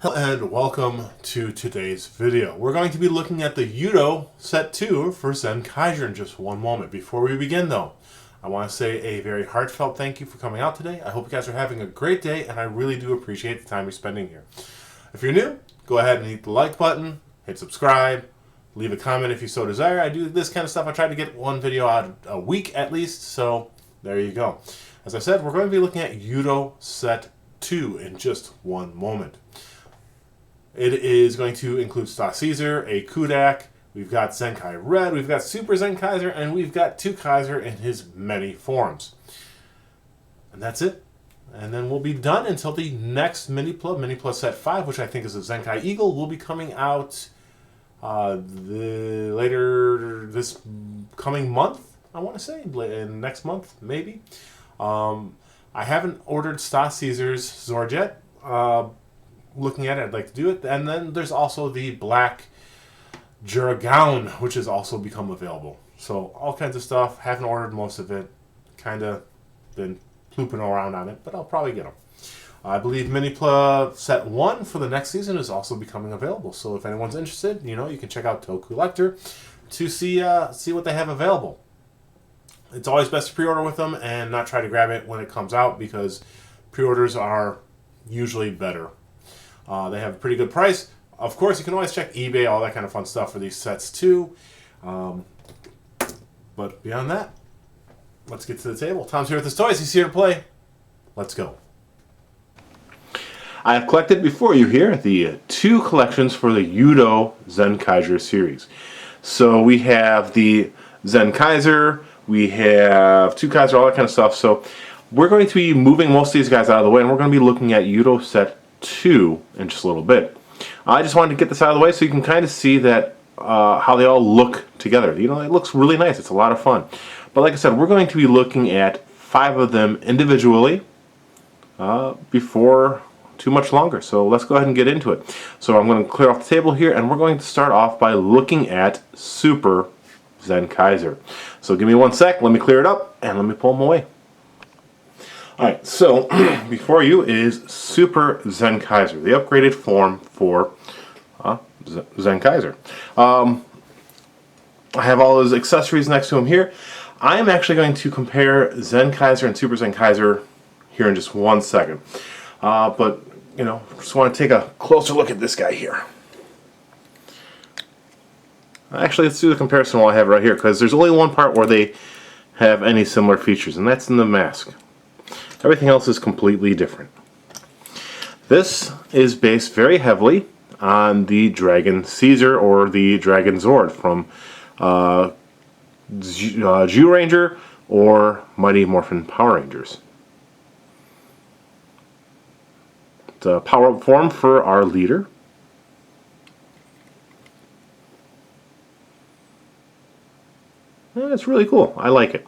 Hello and welcome to today's video. We're going to be looking at the Yudo Set 2 for Zenkaiger in just one moment. Before we begin though, I want to say a very heartfelt thank you for coming out today. I hope you guys are having a great day and I really do appreciate the time you're spending here. If you're new, go ahead and hit the like button, hit subscribe, leave a comment if you so desire. I do this kind of stuff. I try to get one video out a week at least, so there you go. As I said, we're going to be looking at Yudo Set 2 in just one moment. It is going to include StaeCeaser, a Kudakk, we've got Zenkai Red, we've got Super Zenkaiser, and we've got TwoKaiser in his many forms. And that's it. And then we'll be done until the next Mini Plus Set 5, which I think is a Zenkai Eagle, will be coming out later this coming month, I want to say, next month, maybe. I haven't ordered StaeCeaser's Zord yet. Looking at it, I'd like to do it. And then there's also the black Gearedlinger, which has also become available. So all kinds of stuff. Haven't ordered most of it. Kind of been plooping around on it, but I'll probably get them. I believe Mini-Pla Set 1 for the next season is also becoming available. So if anyone's interested, you can check out TwoKaiser to see what they have available. It's always best to pre-order with them and not try to grab it when it comes out because pre-orders are usually better. They have a pretty good price. Of course, you can always check eBay, all that kind of fun stuff for these sets too. But beyond that, let's get to the table. Tom's here with his toys. He's here to play. Let's go. I have collected before you here the two collections for the Yudo Zenkaiger series. So we have the Zenkaiser, we have TwoKaiser, all that kind of stuff. So we're going to be moving most of these guys out of the way, and we're going to be looking at Yudo Set 2 in just a little bit. I just wanted to get this out of the way so you can kind of see that how they all look together. It looks really nice. It's a lot of fun. But like I said, we're going to be looking at 5 of them individually before too much longer. So let's go ahead and get into it. So I'm going to clear off the table here, and we're going to start off by looking at Super Zenkaiser. So give me one sec. Let me clear it up, and let me pull them away. Alright, so before you is Super Zenkaiser, the upgraded form for Zenkaiser. I have all his accessories next to him here. I am actually going to compare Zenkaiser and Super Zenkaiser here in just one second. But, just want to take a closer look at this guy here. Actually, let's do the comparison while I have it right here, because there's only one part where they have any similar features, and that's in the mask. Everything else is completely different. This is based very heavily on the Dragon Caesar or the Dragon Zord from Gearedlinger or Mighty Morphin Power Rangers. It's a power-up form for our leader. It's really cool. I like it.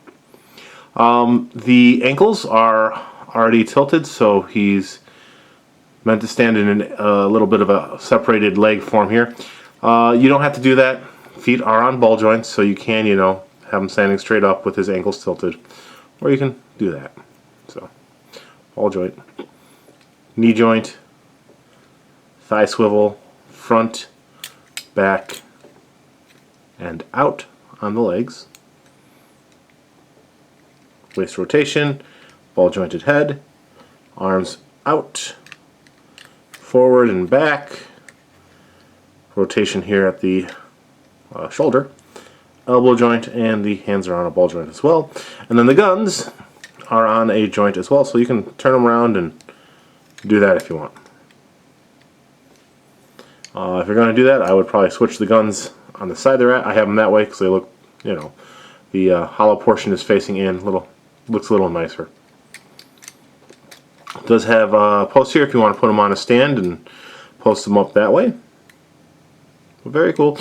The ankles are already tilted, so he's meant to stand in a little bit of a separated leg form here. You don't have to do that. Feet are on ball joints, so you can, have him standing straight up with his ankles tilted. Or you can do that. So, ball joint, knee joint, thigh swivel, front, back, and out on the legs. Waist rotation, ball jointed head, arms out, forward and back, rotation here at the shoulder, elbow joint, and the hands are on a ball joint as well. And then the guns are on a joint as well, so you can turn them around and do that if you want. If you're going to do that, I would probably switch the guns on the side they're at. I have them that way because they look, the hollow portion is facing in, looks a little nicer. It does have a post here if you want to put them on a stand and post them up that way. Very cool.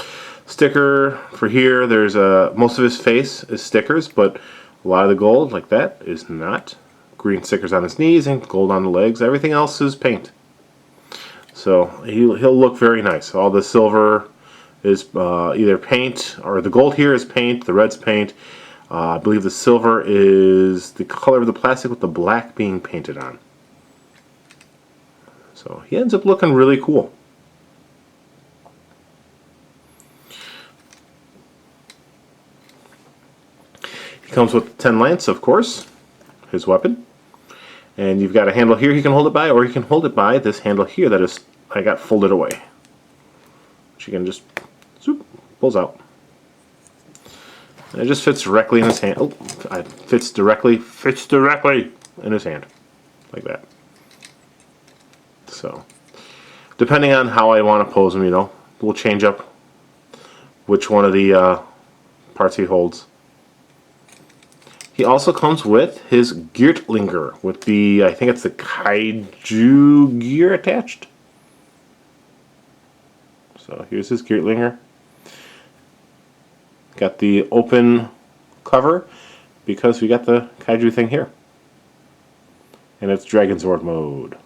Sticker for here. There's most of his face is stickers, but a lot of the gold, like that, is not. Green stickers on his knees and gold on the legs. Everything else is paint. So he'll look very nice. All the silver is either paint, or the gold here is paint, the red's paint. I believe the silver is the color of the plastic with the black being painted on. So he ends up looking really cool. He comes with 10 lance, of course, his weapon. And you've got a handle here he can hold it by, or you can hold it by this handle here that is, I got folded away. Which you can just, zoop, pulls out. And it just fits directly in his hand. Oh, it fits directly in his hand. Like that. So, depending on how I want to pose him, you know, we'll change up which one of the parts he holds. He also comes with his Gearedlinger with the, I think it's the Kaiju gear attached. So here's his Gearedlinger. Got the open cover because we got the Kaiju thing here. And it's Dragon Zord mode.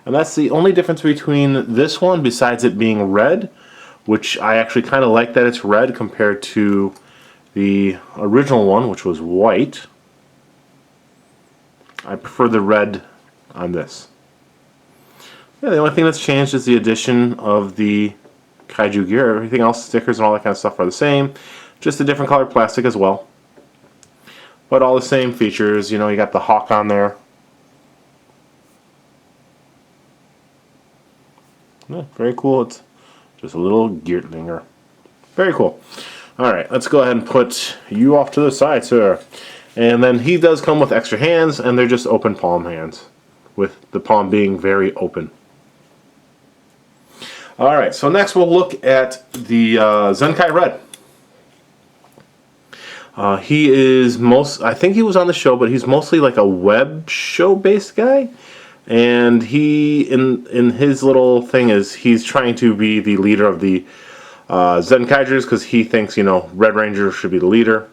And that's the only difference between this one besides it being red, which I actually kind of like that it's red compared to the original one, which was white. I prefer the red on this. Yeah, the only thing that's changed is the addition of the Kaiju gear. Everything else, stickers and all that kind of stuff are the same. Just a different color plastic as well. But all the same features. You know, you got the hawk on there. Yeah, very cool. It's just a little Gearedlinger. Very cool. Alright, let's go ahead and put you off to the side, sir. And then he does come with extra hands, and they're just open palm hands, with the palm being very open. Alright, so next we'll look at the Zenkai Red. He is I think he was on the show, but he's mostly like a web show based guy. And he, in his little thing, is he's trying to be the leader of the Zenkaigers because he thinks, you know, Red Ranger should be the leader.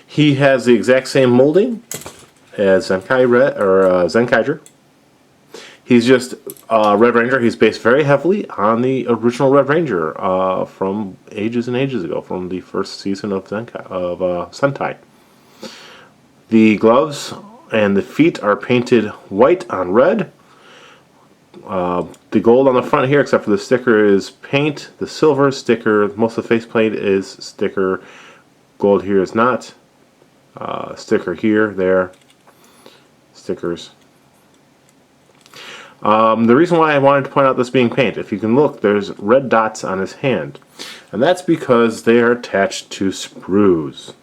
He has the exact same molding as Zenkai Red or Zenkaiger. He's just Red Ranger. He's based very heavily on the original Red Ranger from ages and ages ago, from the first season of Sentai. The gloves and the feet are painted white on red. The gold on the front here, except for the sticker, is paint. The silver sticker, most of the faceplate is sticker. Gold here is not. Sticker here, there. Stickers. The reason why I wanted to point out this being paint, if you can look, there's red dots on his hand. And that's because they are attached to sprues.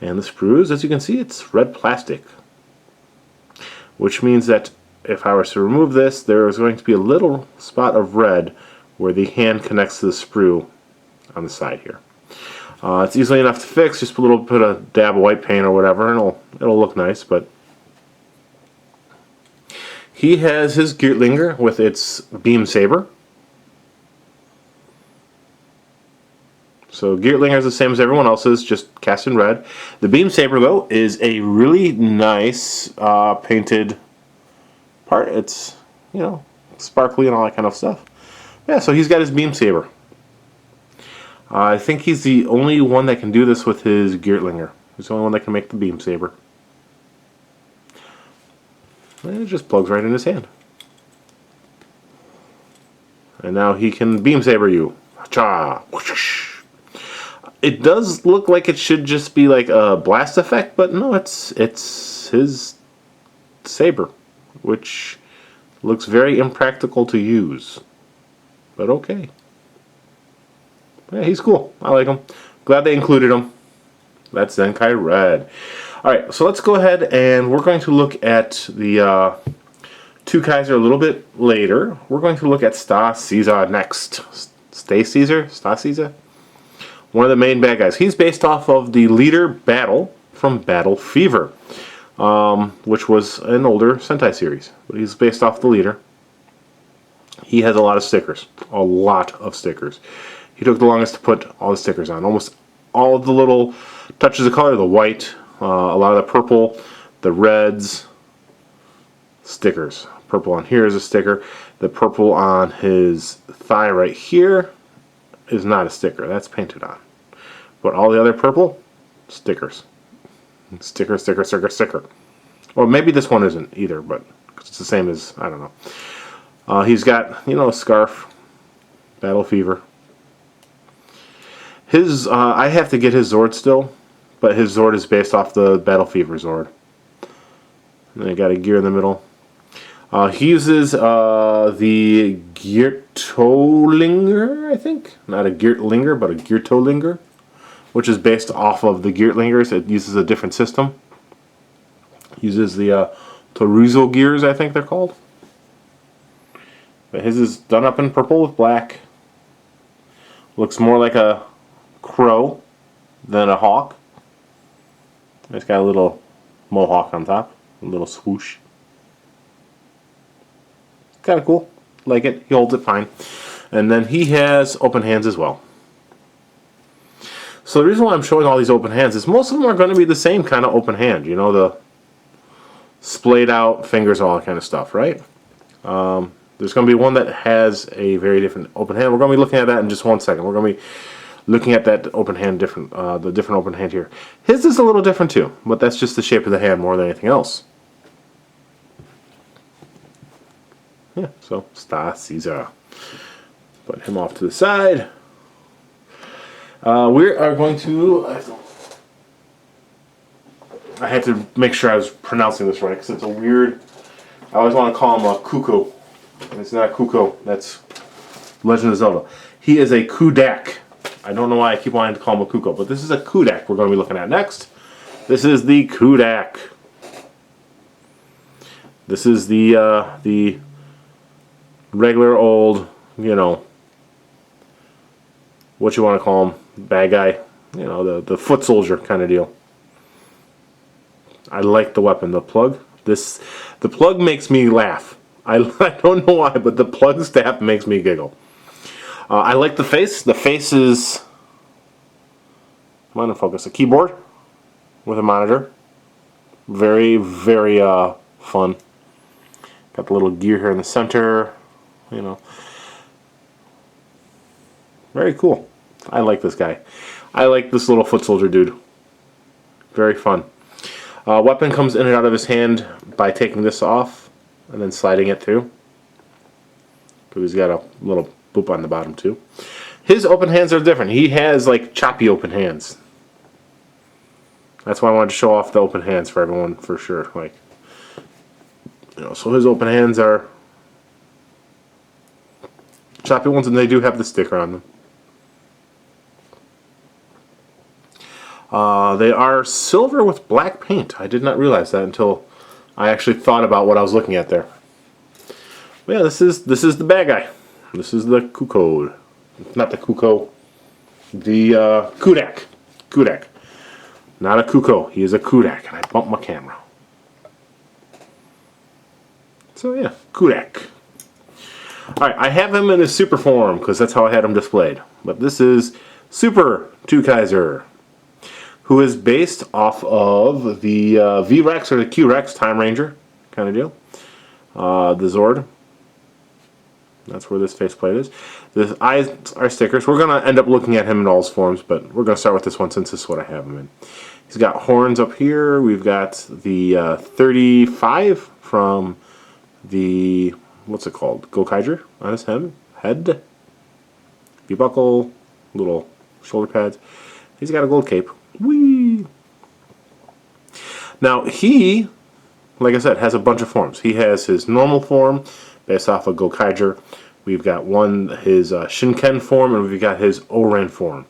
And the sprues, as you can see, it's red plastic. Which means that if I was to remove this, there is going to be a little spot of red where the hand connects to the sprue on the side here. It's easily enough to fix. Just put a little bit of dab of white paint or whatever, and it'll look nice. But he has his Gearedlinger with its beam saber. So Gearedlinger is the same as everyone else's, just cast in red. The beam saber, though, is a really nice painted part. It's, you know, sparkly and all that kind of stuff. Yeah, so he's got his beam saber. I think he's the only one that can do this with his Gearedlinger. He's the only one that can make the beam saber. And it just plugs right in his hand. And now he can beam saber you. Cha! Whoosh. It does look like it should just be like a blast effect, but no, it's his saber, which looks very impractical to use. But okay. Yeah, he's cool. I like him. Glad they included him. That's Zenkai Red. Alright, so let's go ahead and we're going to look at the TwoKaiser a little bit later. We're going to look at StaeCeaser next. StaeCeaser? StaeCeaser? One of the main bad guys. He's based off of the leader Battle from Battle Fever, which was an older Sentai series. But he's based off the leader. He has a lot of stickers. A lot of stickers. He took the longest to put all the stickers on. Almost all of the little touches of color, the white, a lot of the purple, the reds, stickers. Purple on here is a sticker. The purple on his thigh right here is not a sticker. That's painted on. But all the other purple, stickers. Sticker, sticker, sticker, sticker. Well, maybe this one isn't either, but cause it's the same as, I don't know. He's got, you know, a scarf. Battle Fever. His, I have to get his Zord still, but his Zord is based off the Battle Fever Zord. And I got a gear in the middle. He uses the Gearedlinger, I think. Not a Gearedlinger, but a Gearedlinger, which is based off of the Gearedlingers. It uses a different system. Uses the Torizo gears, I think they're called. But his is done up in purple with black. Looks more like a crow than a hawk. It's got a little mohawk on top, a little swoosh. Kind of cool. Like it. He holds it fine. And then he has open hands as well. So the reason why I'm showing all these open hands is most of them are going to be the same kind of open hand. You know, the splayed out fingers, all that kind of stuff, right? There's going to be one that has a very different open hand. We're going to be looking at that in just 1 second. We're going to be looking at that open hand different, the different open hand here. His is a little different too, but that's just the shape of the hand more than anything else. Yeah, so StaeCeaser. Put him off to the side. We are going to. I had to make sure I was pronouncing this right because it's a weird. I always want to call him a Kuko. It's not Kuko. That's Legend of Zelda. He is a Kudakk. I don't know why I keep wanting to call him a Kuko, but this is a Kudakk we're going to be looking at next. This is the Kudakk. This is the regular old, you know, what you want to call him, bad guy, you know, the foot soldier kind of deal. I like the weapon, the plug. The plug makes me laugh. I don't know why, but the plug staff makes me giggle. I like the face. The face is, come on and focus, a keyboard with a monitor. Very, very fun. Got the little gear here in the center. You know, very cool. I like this guy. I like this little foot soldier dude. Very fun. Weapon comes in and out of his hand by taking this off and then sliding it through. Because he's got a little boop on the bottom too. His open hands are different. He has like choppy open hands. That's why I wanted to show off the open hands for everyone for sure. Like, you know, so his open hands are choppy ones, and they do have the sticker on them. They are silver with black paint. I did not realize that until I actually thought about what I was looking at there. But yeah, this is the bad guy. This is the Kuko. Not the Kuko. The Kudakk. Kudakk. Not a Kuko. He is a Kudakk. And I bumped my camera. So yeah, Kudakk. Alright, I have him in his super form because that's how I had him displayed. But this is Super TwoKaiser, who is based off of the V-Rex or the Q-Rex Time Ranger kind of deal. The Zord. That's where this faceplate is. The eyes are stickers. We're going to end up looking at him in all his forms, but we're going to start with this one since this is what I have him in. He's got horns up here. We've got the 35 from the, what's it called? Zenkaiger on his head. V-buckle, little shoulder pads. He's got a gold cape. Whee! Now he, like I said, has a bunch of forms. He has his normal form based off of Zenkaiger. We've got his Shinken form, and we've got his Oren form.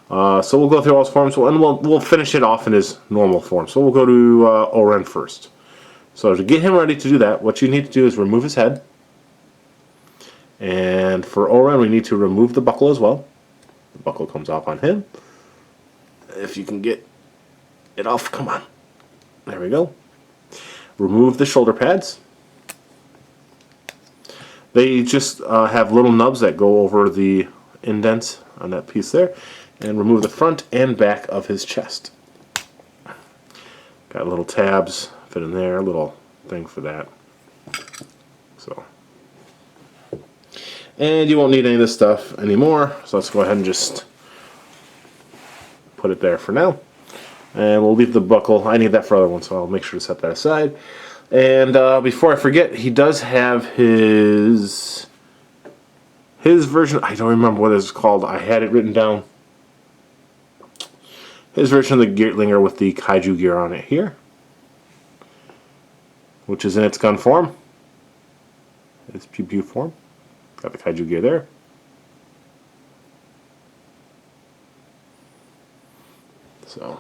So we'll go through all his forms, and we'll finish it off in his normal form. So we'll go to Oren first. So to get him ready to do that, what you need to do is remove his head. And for Oren, we need to remove the buckle as well. The buckle comes off on him. If you can get it off, come on. There we go. Remove the shoulder pads. They just have little nubs that go over the indents on that piece there. And remove the front and back of his chest. Got little tabs fit in there, a little thing for that. So, and you won't need any of this stuff anymore. So let's go ahead and just put it there for now. And we'll leave the buckle. I need that for other ones, so I'll make sure to set that aside. And before I forget, he does have his version. I don't remember what it's called. I had it written down. His version of the Gearedlinger with the kaiju gear on it here, which is in its gun form. Its pew pew form. Got the kaiju gear there. So,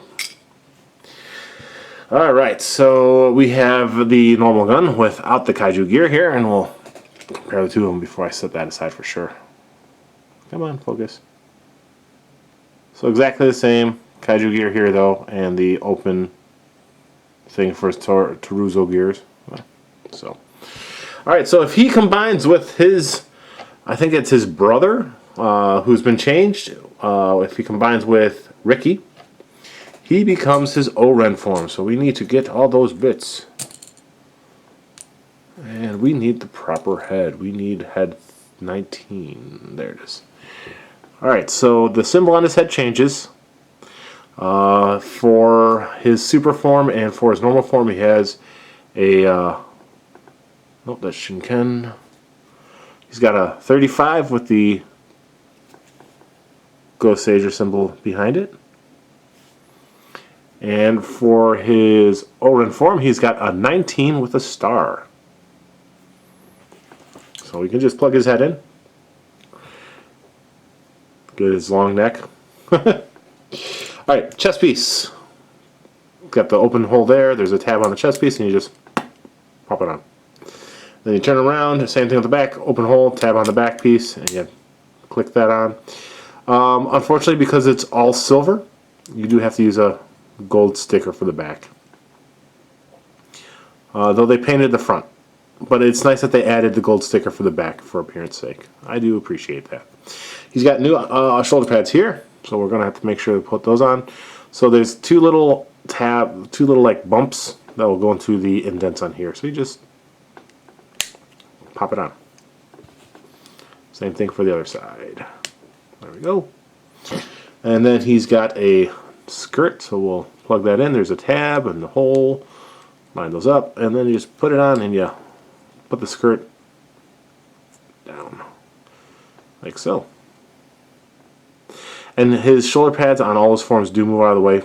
alright, so we have the normal gun without the kaiju gear here, and we'll compare the two of them before I set that aside for sure. Come on, focus. So exactly the same kaiju gear here though, and the open thing for his Toruzo gears. So, alright, so if he combines with his, I think it's his brother, who's been changed, if he combines with Ricky, he becomes his Oren form. So we need to get all those bits. And we need the proper head. We need head 19. There it is. Alright, so the symbol on his head changes. For his super form and for his normal form, he has a... nope, that's Shinken. He's got a 35 with the StaeCeaser symbol behind it. And for his Oren form, he's got a 19 with a star. So we can just plug his head in. Get his long neck. Alright, chest piece. Got the open hole there. There's a tab on the chest piece, and you just pop it on. Then you turn around, same thing with the back. Open hole, tab on the back piece, and you click that on. Unfortunately, because it's all silver, you do have to use a gold sticker for the back. Though they painted the front. But it's nice that they added the gold sticker for the back for appearance sake. I do appreciate that. He's got new shoulder pads here, so we're going to have to make sure to put those on. So there's two little like bumps that will go into the indents on here. So you just pop it on. Same thing for the other side. There we go. And then he's got a skirt, so we'll plug that in. There's a tab and the hole. Line those up, and then you just put it on and you put the skirt down. Like so. And his shoulder pads on all his forms do move out of the way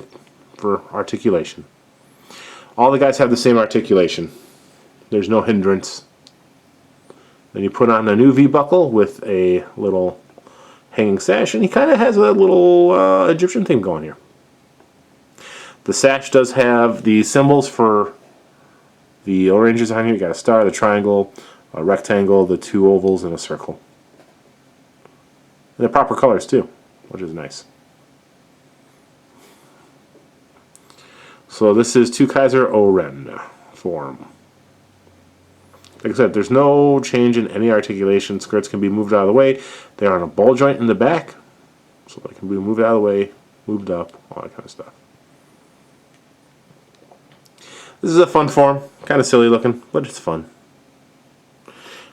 for articulation. All the guys have the same articulation. There's no hindrance. Then you put on a new V-buckle with a little hanging sash, and he kind of has a little Egyptian theme going here. The sash does have the symbols for the oranges on here. You got a star, the triangle, a rectangle, the two ovals, and a circle. And the proper colors too, which is nice. So this is TwoKaiser Oren form. Like I said, there's no change in any articulation. Skirts can be moved out of the way. They're on a ball joint in the back, so they can be moved out of the way, moved up, all that kind of stuff. This is a fun form, kind of silly looking, but it's fun.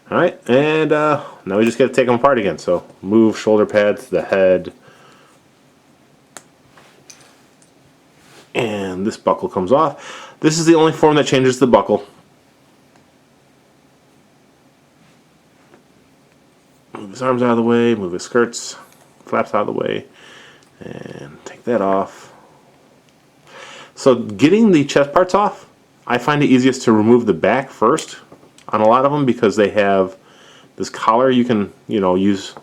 Alright, and now we just got to take them apart again. So move shoulder pads, the head, and this buckle comes off. This is the only form that changes the buckle. Move his arms out of the way, move his skirts, flaps out of the way, and take that off. So getting the chest parts off, I find it easiest to remove the back first on a lot of them, because they have this collar you can, use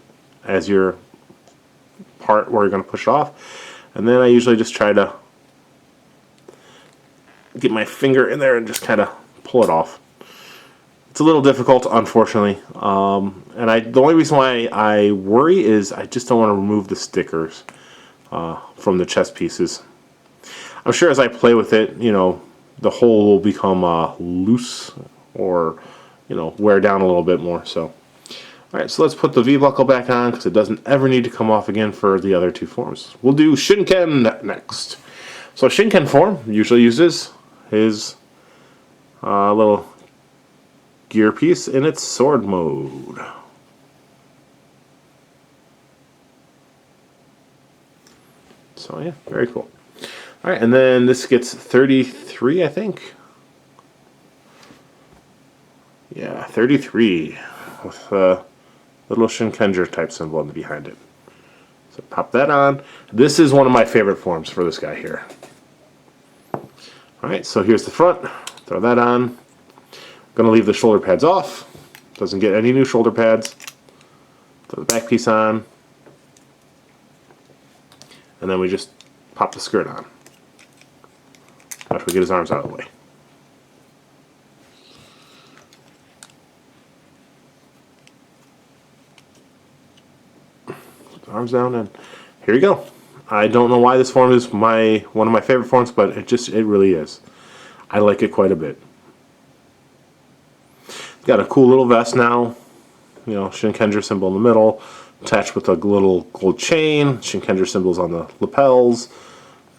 as your part where you're going to push off. And then I usually just try to get my finger in there and just kind of pull it off. It's a little difficult, unfortunately. And the only reason why I worry is I just don't want to remove the stickers from the chest pieces. I'm sure as I play with it, the hole will become loose or, wear down a little bit more. So, alright, so let's put the V-buckle back on, because it doesn't ever need to come off again for the other two forms. We'll do Shinken next. So Shinken form usually uses his little gear piece in its sword mode. So yeah, very cool. Alright, and then this gets 33, I think. Yeah, 33. With a little Shinkenger type symbol behind it. So pop that on. This is one of my favorite forms for this guy here. Alright, so here's the front. Throw that on. Gonna leave the shoulder pads off. Doesn't get any new shoulder pads. Throw the back piece on. And then we just pop the skirt on. After we get his arms out of the way. Put the arms down and here you go. I don't know why this form is one of my favorite forms, but it really is. I like it quite a bit. Got a cool little vest now. You know, Shinkenger symbol in the middle, attached with a little gold chain. Shinkenger symbols on the lapels.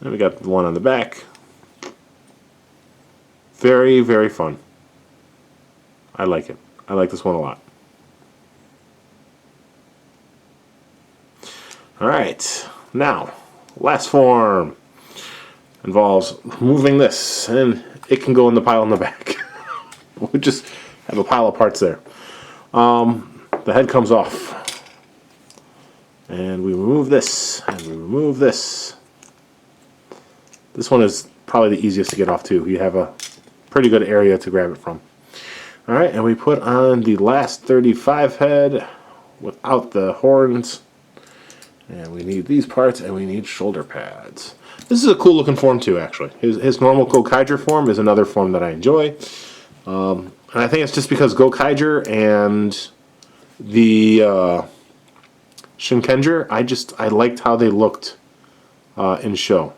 And we got one on the back. Very, very fun. I like it. I like this one a lot. Alright, now, last form involves moving this, and it can go in the pile in the back. We just have a pile of parts there. The head comes off. And we remove this, and we remove this. This one is probably the easiest to get off too. You have a pretty good area to grab it from. Alright, and we put on the last 35 head without the horns. And we need these parts, and we need shoulder pads. This is a cool looking form too, actually. His normal TwoKaiser form is another form that I enjoy. And I think it's just because TwoKaiser and the Shinkenger, I liked how they looked in show.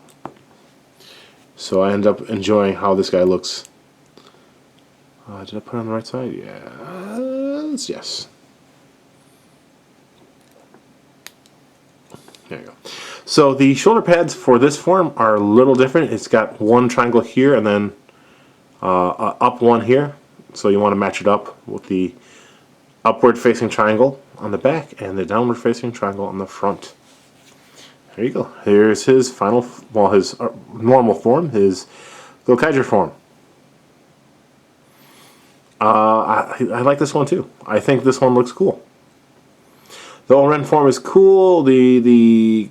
So I end up enjoying how this guy looks. Did I put it on the right side? Yes. There you go. So the shoulder pads for this form are a little different. It's got one triangle here and then up one here. So you want to match it up with the upward facing triangle on the back and the downward facing triangle on the front. There you go. Here's his final, well, his normal form, his TwoKaiser form. I like this one too. I think this one looks cool. The Oren form is cool. The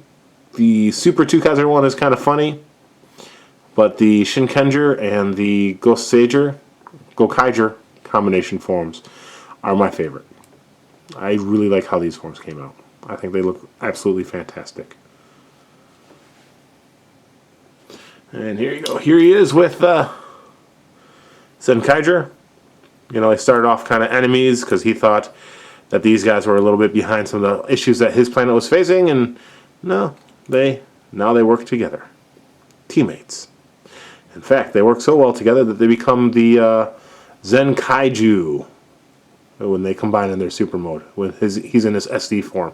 Super TwoKaiser one is kind of funny, but the Shinkenger and the TwoKaiser combination forms are my favorite. I really like how these forms came out. I think they look absolutely fantastic. And here you go. Here he is with Zenkaiger. You know, he started off kind of enemies because he thought that these guys were a little bit behind some of the issues that his planet was facing, and now they work together. Teammates. In fact, they work so well together that they become the Zenkaiger when they combine in their super mode. When he's in his SD form.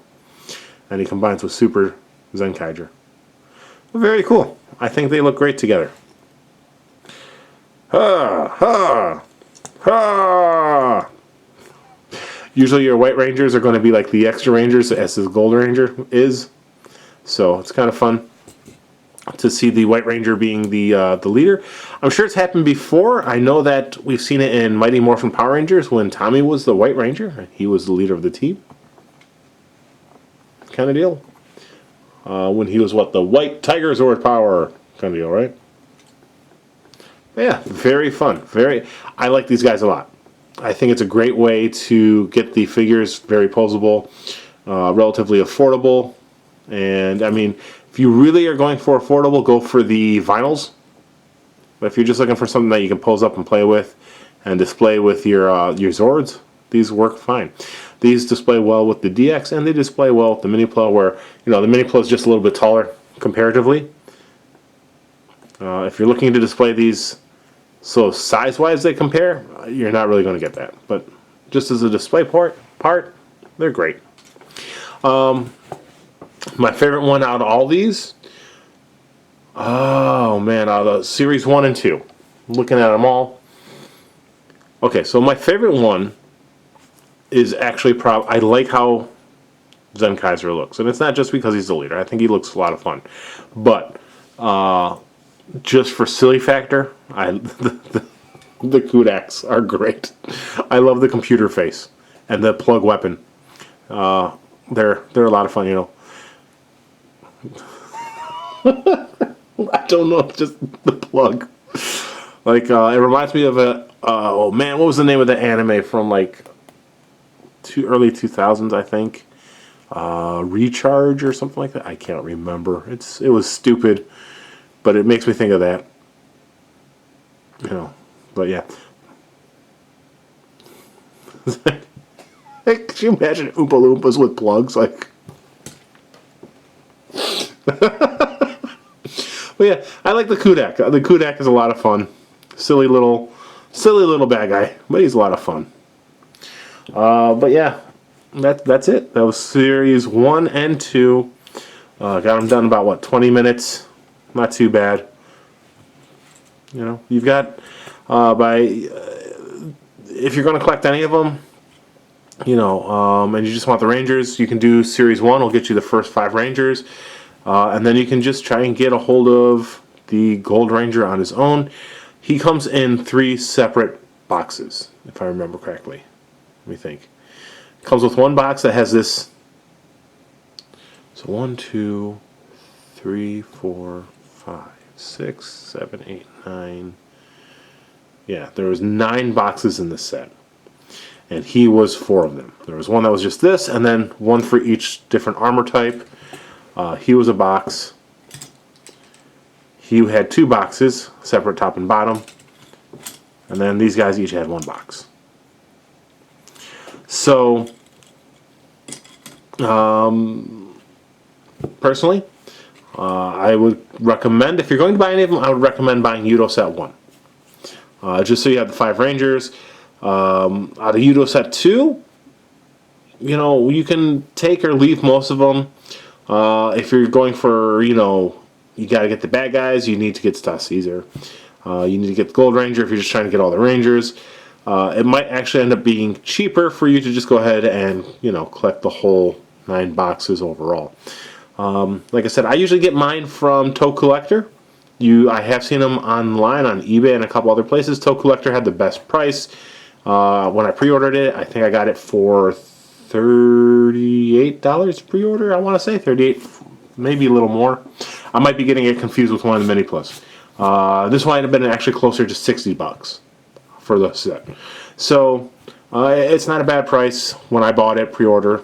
And he combines with Super Zenkaiger. Very cool. I think they look great together. Ha! Ha! Ha! Usually your White Rangers are going to be like the extra Rangers as his Gold Ranger is. So it's kind of fun to see the White Ranger being the leader. I'm sure it's happened before. I know that we've seen it in Mighty Morphin Power Rangers when Tommy was the White Ranger. He was the leader of the team. Kind of deal. When he was what? The White Tiger Zord Power kind of deal, right? Yeah, very fun. I like these guys a lot. I think it's a great way to get the figures very posable, relatively affordable. And I mean, if you really are going for affordable, go for the vinyls. But if you're just looking for something that you can pose up and play with and display with your Zords, these work fine. These display well with the DX, and they display well with the Mini-Plo, where, you know, the Mini-Plo is just a little bit taller comparatively. If you're looking to display these so size-wise they compare, you're not really going to get that. But just as a display part, they're great. My favorite one out of all these, oh man, out of Series 1 and 2. Looking at them all. Okay, so my favorite one is actually I like how Zenkaiser looks. And it's not just because he's the leader. I think he looks a lot of fun. But just for silly factor, the Kudakks are great. I love the computer face and the plug weapon. They're a lot of fun, you know. I don't know, just the plug. Like it reminds me of oh man, what was the name of the anime from like early 2000s? I think Recharge or something like that. I can't remember. It was stupid, but it makes me think of that. You know. But yeah. Could you imagine Oompa Loompas with plugs? Like, but yeah, I like the Kudakk. The Kudakk is a lot of fun. Silly little bad guy, but he's a lot of fun. But yeah, that's it. That was series 1 and 2. Got them done about what, 20 minutes? Not too bad. You know, you've got if you're going to collect any of them, you know, and you just want the Rangers, you can do series 1. Will get you the first 5 Rangers, and then you can just try and get a hold of the Gold Ranger on his own. He comes in 3 separate boxes, if I remember correctly. Let me think. Comes with one box that has this. So 1, 2, 3, 4, 5, 6, 7, 8, 9. Yeah, there was 9 boxes in this set. And he was 4 of them. There was one that was just this, and then one for each different armor type. He was a box. He had 2 boxes, separate top and bottom. And then these guys each had 1 box. So, personally, I would recommend, if you're going to buy any of them, I would recommend buying Yudo Set 1. Just so you have the 5 Rangers. Out of Yudo Set 2, you know, you can take or leave most of them. If you're going for, you know, you got to get the bad guys, you need to get StaeCeaser. You need to get the Gold Ranger if you're just trying to get all the Rangers. It might actually end up being cheaper for you to just go ahead and, you know, collect the whole 9 boxes overall. Like I said, I usually get mine from TwoKaiser. I have seen them online on eBay and a couple other places. TwoKaiser had the best price. When I pre-ordered it, I think I got it for $38 pre-order, I want to say. $38, maybe a little more. I might be getting it confused with one of the Mini Plus. This might have been actually closer to $60 for the set. So, it's not a bad price when I bought it pre-order.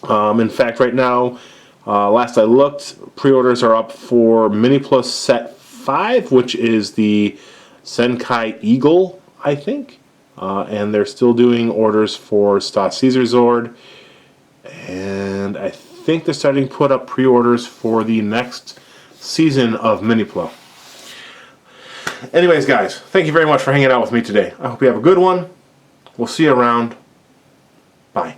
In fact, right now, last I looked, pre-orders are up for Mini Plus Set 5, which is the Zenkai Eagle, I think. And they're still doing orders for StaeCeaser Zord. And I think they're starting to put up pre-orders for the next season of Miniplo. Anyways, guys, thank you very much for hanging out with me today. I hope you have a good one. We'll see you around. Bye.